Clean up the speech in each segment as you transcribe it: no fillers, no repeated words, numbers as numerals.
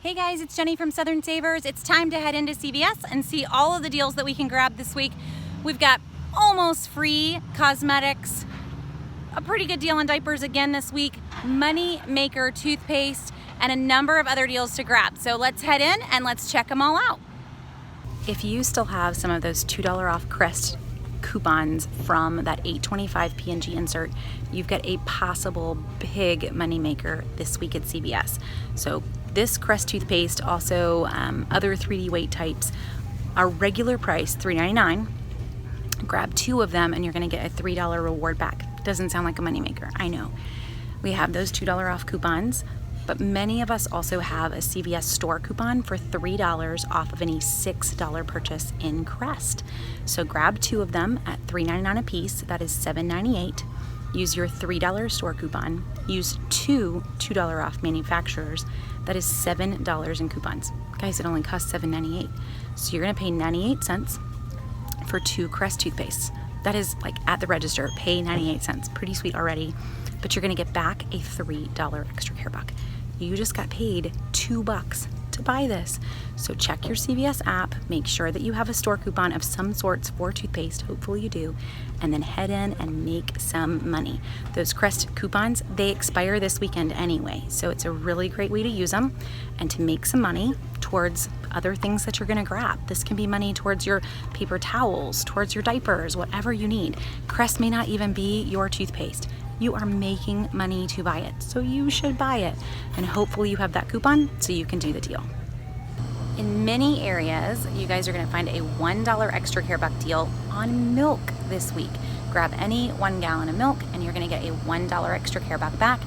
Hey guys, it's Jenny from Southern Savers. It's time to head into CVS and see all of the deals that we can grab this week. We've got almost free cosmetics, a pretty good deal on diapers again this week, Money Maker toothpaste, and a number of other deals to grab. So let's head in and let's check them all out. If you still have some of those $2 off Crest coupons from that $8.25 P&G insert, you've got a possible big money maker this week at CVS. So this Crest toothpaste, also other 3D weight types, are regular price $3.99. Grab 2 of them and you're going to get a $3 reward back. Doesn't sound like a money maker, I know. We have those $2 off coupons, but many of us also have a CVS store coupon for $3 off of any $6 purchase in Crest. So grab 2 of them at $3.99 a piece. That is $7.98. Use your $3 store coupon. Use 2 $2 off manufacturers. That is $7 in coupons. Guys, it only costs $7.98. So you're gonna pay 98 cents for 2 Crest toothpastes. That is like at the register, pay 98 cents. Pretty sweet already. But you're gonna get back a $3 extra care buck. You just got paid $2 to buy this. So check your CVS app, make sure that you have a store coupon of some sorts for toothpaste, hopefully you do, and then head in and make some money. Those Crest coupons, they expire this weekend anyway, so it's a really great way to use them and to make some money towards other things that you're gonna grab. This can be money towards your paper towels, towards your diapers, whatever you need. Crest may not even be your toothpaste. You are making money to buy it, so you should buy it. And hopefully you have that coupon so you can do the deal. In many areas, you guys are gonna find a $1 extra care buck deal on milk this week. Grab any 1 gallon of milk and you're gonna get a $1 extra care buck back.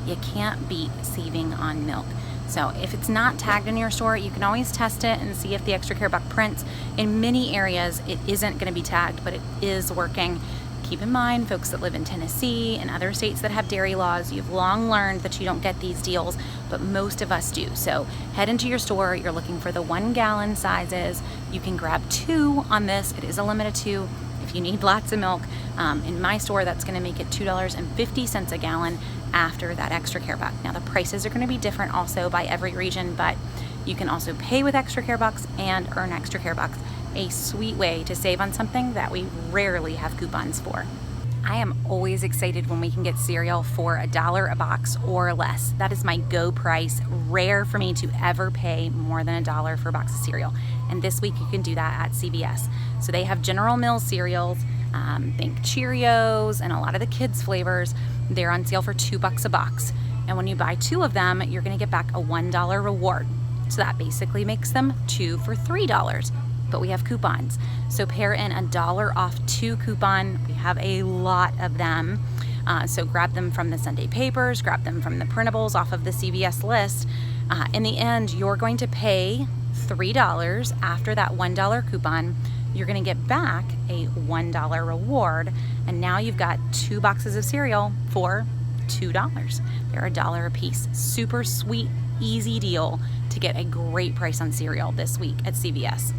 You can't beat saving on milk. So if it's not tagged in your store, you can always test it and see if the extra care buck prints. In many areas, it isn't gonna be tagged, but it is working. Keep in mind, folks that live in Tennessee and other states that have dairy laws, you've long learned that you don't get these deals, but most of us do. So head into your store, you're looking for the 1 gallon sizes. You can grab 2 on this. It is a limited 2 if you need lots of milk. In my store, that's gonna make it $2.50 a gallon after that extra care buck. Now the prices are gonna be different also by every region, but you can also pay with extra care bucks and earn extra care bucks. A sweet way to save on something that we rarely have coupons for. I am always excited when we can get cereal for $1 a box or less. That is my go price. Rare for me to ever pay more than $1 for a box of cereal. And this week you can do that at CVS. So they have General Mills cereals, think Cheerios, and a lot of the kids flavors. They're on sale for $2 a box. And when you buy 2 of them, you're gonna get back a $1 reward. So that basically makes them 2 for $3. But we have coupons. So pair in a $1 off 2 coupon. We have a lot of them. So grab them from the Sunday papers, grab them from the printables off of the CVS list. In the end, you're going to pay $3 after that $1 coupon. You're gonna get back a $1 reward. And now you've got 2 boxes of cereal for $2. They're $1 a piece. Super sweet, easy deal to get a great price on cereal this week at CVS.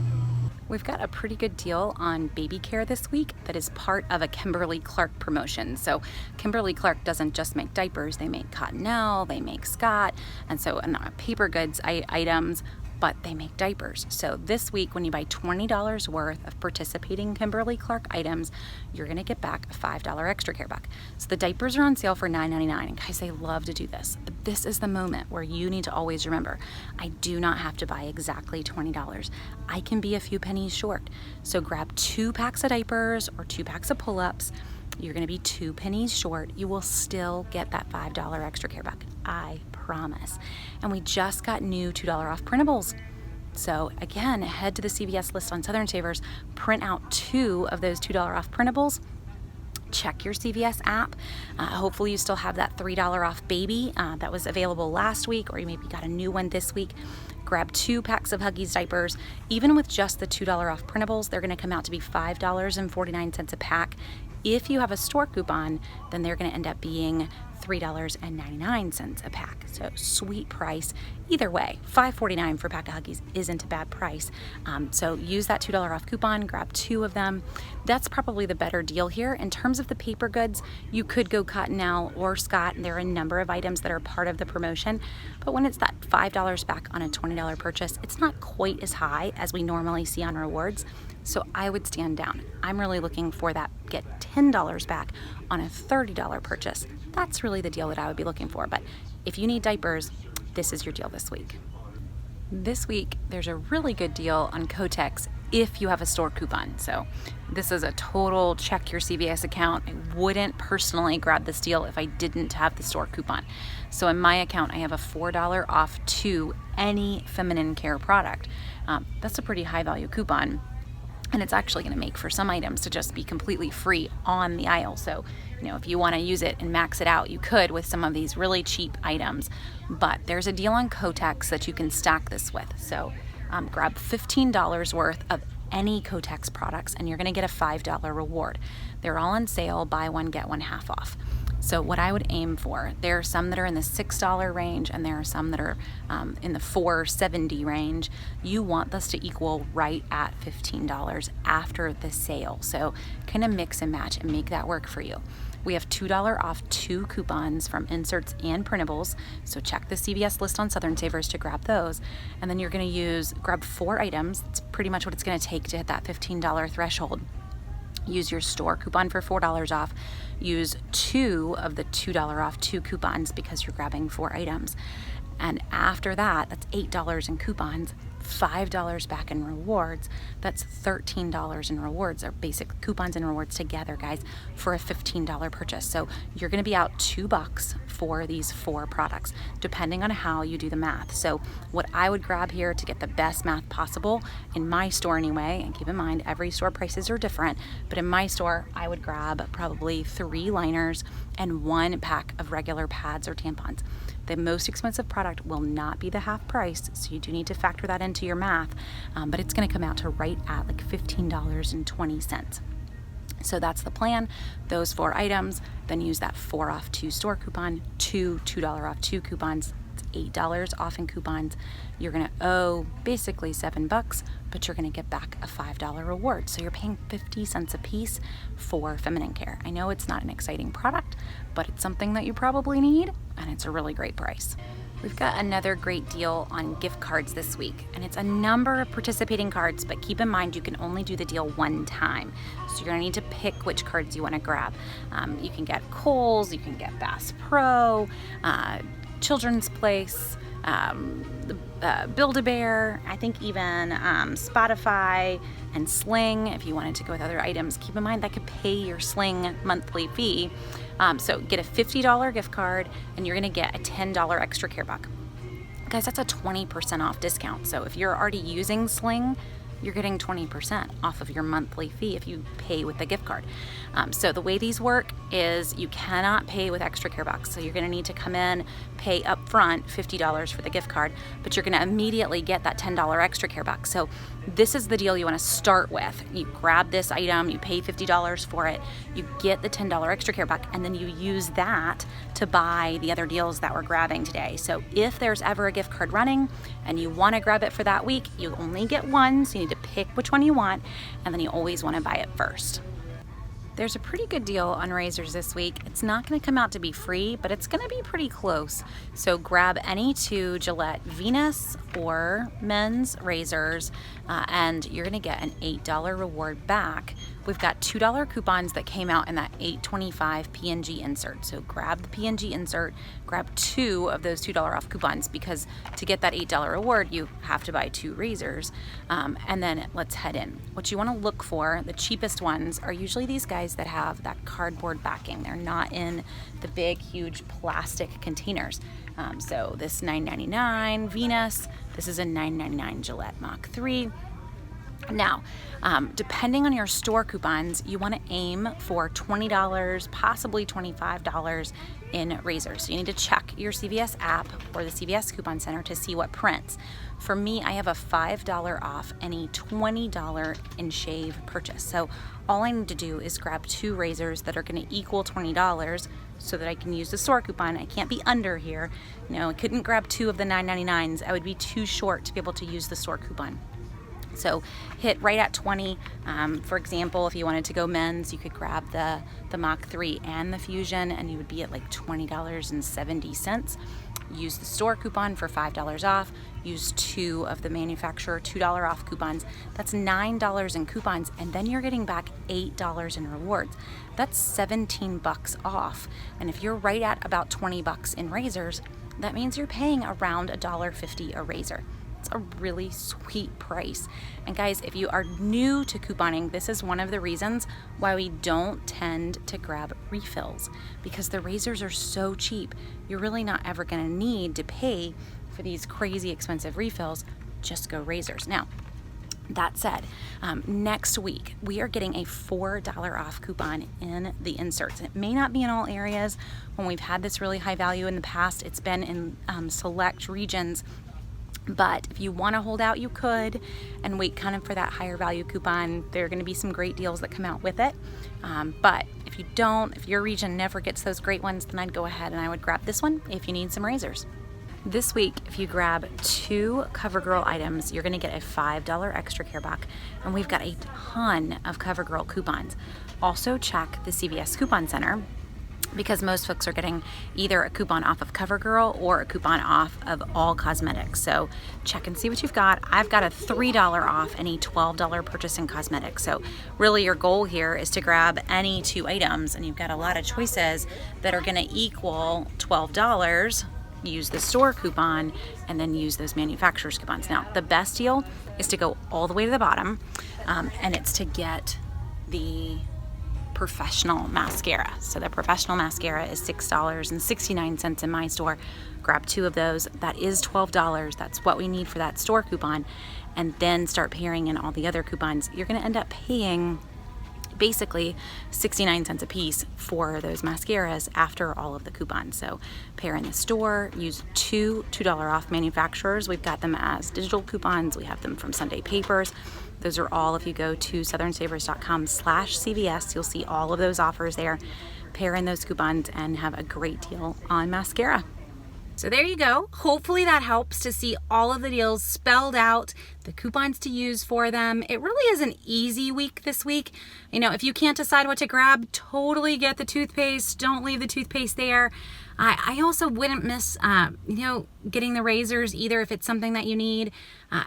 We've got a pretty good deal on baby care this week that is part of a Kimberly-Clark promotion. So Kimberly-Clark doesn't just make diapers, they make Cottonelle, they make Scott, and paper goods items, but they make diapers. So this week, when you buy $20 worth of participating Kimberly-Clark items, you're gonna get back a $5 extra care buck. So the diapers are on sale for $9.99, and guys, they love to do this. But this is the moment where you need to always remember, I do not have to buy exactly $20. I can be a few pennies short. So grab 2 packs of diapers or 2 packs of pull-ups. You're gonna be 2 pennies short. You will still get that $5 extra care buck, I promise. And we just got new $2 off printables. So again, head to the CVS list on Southern Savers, print out 2 of those $2 off printables, check your CVS app. Hopefully you still have that $3 off baby that was available last week, or you maybe got a new one this week. Grab 2 packs of Huggies diapers. Even with just the $2 off printables, they're gonna come out to be $5.49 a pack. If you have a store coupon, then they're gonna end up being $3.99 a pack. So sweet price. Either way, $5.49 for a pack of Huggies isn't a bad price. So use that $2 off coupon, grab 2 of them. That's probably the better deal here. In terms of the paper goods, you could go Cottonelle or Scott. There are a number of items that are part of the promotion, but when it's that $5 back on a $20 purchase, it's not quite as high as we normally see on rewards. So I would stand down. I'm really looking for that get $10 back on a $30 purchase. That's really the deal that I would be looking for. But if you need diapers, this is your deal this week. This week, there's a really good deal on Kotex if you have a store coupon. So this is a total check your CVS account. I wouldn't personally grab this deal if I didn't have the store coupon. So in my account, I have a $4 off to any feminine care product. That's a pretty high value coupon. And it's actually going to make for some items to just be completely free on the aisle. So, if you want to use it and max it out, you could with some of these really cheap items. But there's a deal on Kotex that you can stack this with. So grab $15 worth of any Kotex products and you're going to get a $5 reward. They're all on sale, buy one, get one half off. So what I would aim for, there are some that are in the $6 range and there are some that are in the $4.70 range. You want this to equal right at $15 after the sale. So kind of mix and match and make that work for you. We have $2 off 2 coupons from inserts and printables. So check the CVS list on Southern Savers to grab those. And then you're going to grab 4 items. That's pretty much what it's going to take to hit that $15 threshold. Use your store coupon for $4 off. Use 2 of the $2 off 2 coupons because you're grabbing 4 items. And after that, that's $8 in coupons, $5 back in rewards. That's $13 in rewards, or basic coupons and rewards together, guys, for a $15 purchase. So you're going to be out $2 for these 4 products, depending on how you do the math. So what I would grab here to get the best math possible, in my store anyway, and keep in mind every store prices are different, but in my store, I would grab probably 3 liners and 1 pack of regular pads or tampons. The most expensive product will not be the half price, so you do need to factor that into your math, but it's going to come out to right at like $15.20. So that's the plan. Those 4 items, then use that 4 off 2 store coupon, 2 $2 off 2 coupons. It's $8 off in coupons. You're going to owe basically $7, but you're going to get back a $5 reward. So you're paying 50 cents a piece for feminine care. I know it's not an exciting product, but it's something that you probably need, and it's a really great price. We've got another great deal on gift cards this week, and it's a number of participating cards, but keep in mind you can only do the deal 1 time. So you're gonna need to pick which cards you wanna grab. You can get Kohl's, you can get Bass Pro, Children's Place, Build-A-Bear, I think even Spotify and Sling. If you wanted to go with other items, keep in mind that could pay your Sling monthly fee. So get a $50 gift card and you're gonna get a $10 extra care buck. Guys, that's a 20% off discount. So if you're already using Sling, you're getting 20% off of your monthly fee if you pay with the gift card. So the way these work is you cannot pay with extra care bucks. So you're gonna need to come in, pay up front $50 for the gift card, but you're gonna immediately get that $10 extra care buck. So this is the deal you wanna start with. You grab this item, you pay $50 for it, you get the $10 extra care buck, and then you use that to buy the other deals that we're grabbing today. So if there's ever a gift card running and you wanna grab it for that week, you only get one, so you need to pick which one you want, and then you always wanna buy it first. There's a pretty good deal on razors this week. It's not going to come out to be free, but it's going to be pretty close. So grab any 2 Gillette Venus or men's razors, and you're going to get an $8 reward back. We've got $2 coupons that came out in that $8.25 P&G insert. So grab the P&G insert, grab 2 of those $2 off coupons, because to get that $8 reward, you have to buy 2 razors. And then let's head in. What you want to look for, the cheapest ones, are usually these guys that have that cardboard backing. They're not in the big, huge plastic containers. So this $9.99 Venus, this is a $9.99 Gillette Mach 3. Now, depending on your store coupons, you want to aim for $20, possibly $25 in razors. So you need to check your CVS app or the CVS Coupon Center to see what prints. For me, I have a $5 off any $20 in shave purchase. So all I need to do is grab 2 razors that are going to equal $20. so that I can use the store coupon. I can't be under here. You know, I couldn't grab 2 of the $9.99s. I would be too short to be able to use the store coupon. So hit right at 20. For example, if you wanted to go men's, you could grab the Mach 3 and the Fusion, and you would be at like $20.70. Use the store coupon for $5 off. Use 2 of the manufacturer $2 off coupons. That's $9 in coupons, and then you're getting back $8 in rewards. That's $17 off. And if you're right at about $20 in razors, that means you're paying around $1.50 a razor. It's a really sweet price. And guys, if you are new to couponing, this is one of the reasons why we don't tend to grab refills, because the razors are so cheap. You're really not ever going to need to pay for these crazy expensive refills. Just go razors. Now, that said, next week we are getting a $4 off coupon in the inserts. It may not be in all areas. When we've had this really high value in the past, it's been in select regions. But if you want to hold out, you could, and wait kind of for that higher value coupon. There are going to be some great deals that come out with it. But if you don't, if your region never gets those great ones, then I'd go ahead and I would grab this one if you need some razors. This week, if you grab 2 CoverGirl items, you're going to get a $5 extra care box, and we've got a ton of CoverGirl coupons. Also check the CVS Coupon Center, because most folks are getting either a coupon off of CoverGirl or a coupon off of all cosmetics. So check and see what you've got. I've got a $3 off any $12 purchase in cosmetics. So really your goal here is to grab any 2 items, and you've got a lot of choices that are gonna equal $12. Use the store coupon and then use those manufacturer's coupons. Now, the best deal is to go all the way to the bottom, and it's to get the professional mascara. So the professional mascara is $6.69 in my store. Grab 2 of those. That is $12. That's what we need for that store coupon. And then start pairing in all the other coupons. You're going to end up paying basically 69 cents a piece for those mascaras after all of the coupons. So pair in the store, use 2 $2 off manufacturers. We've got them as digital coupons. We have them from Sunday Papers. Those are all, if you go to southernsavers.com/CVS, you'll see all of those offers there. Pair in those coupons and have a great deal on mascara. So there you go. Hopefully that helps to see all of the deals spelled out, the coupons to use for them. It really is an easy week this week. You know, if you can't decide what to grab, totally get the toothpaste. Don't leave the toothpaste there. I also wouldn't miss, getting the razors either if it's something that you need,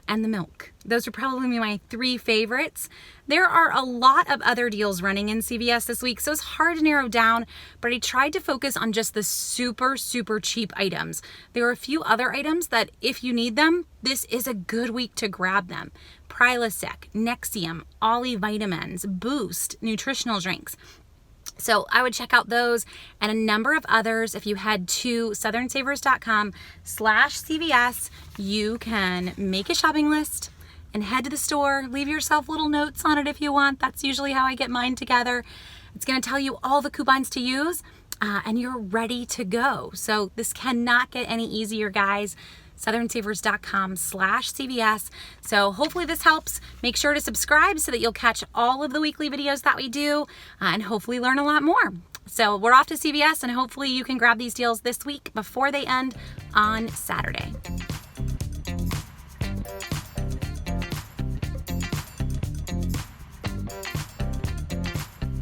and the milk. Those are probably my 3 favorites. There are a lot of other deals running in CVS this week, so it's hard to narrow down, but I tried to focus on just the super, super cheap items. There are a few other items that if you need them, this is a good week to grab them. Prilosec, Nexium, Ollie Vitamins, Boost, nutritional drinks. So I would check out those and a number of others. If you head to southernsavers.com/CVS, you can make a shopping list and head to the store. Leave yourself little notes on it if you want. That's usually how I get mine together. It's going to tell you all the coupons to use, and you're ready to go. So this cannot get any easier, guys. southernsavers.com/CVS. So hopefully this helps. Make sure to subscribe so that you'll catch all of the weekly videos that we do, and hopefully learn a lot more. So we're off to CVS, and hopefully you can grab these deals this week before they end on Saturday.